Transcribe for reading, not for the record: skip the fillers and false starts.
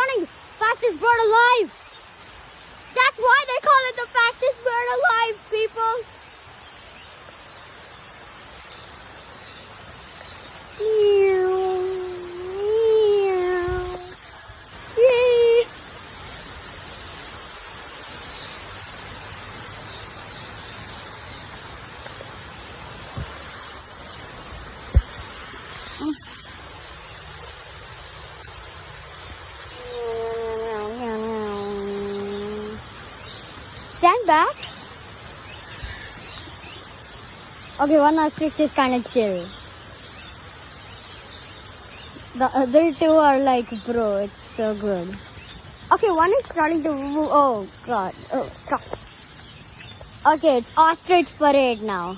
running. Fastest bird alive. That's why they call it the fastest bird alive, people. Yay. Stand back. Okay, one of six is kind of chill. The other two are like, bro, it's so good. Okay, one is starting to move. Oh god. Oh god. Okay, it's ostrich parade now.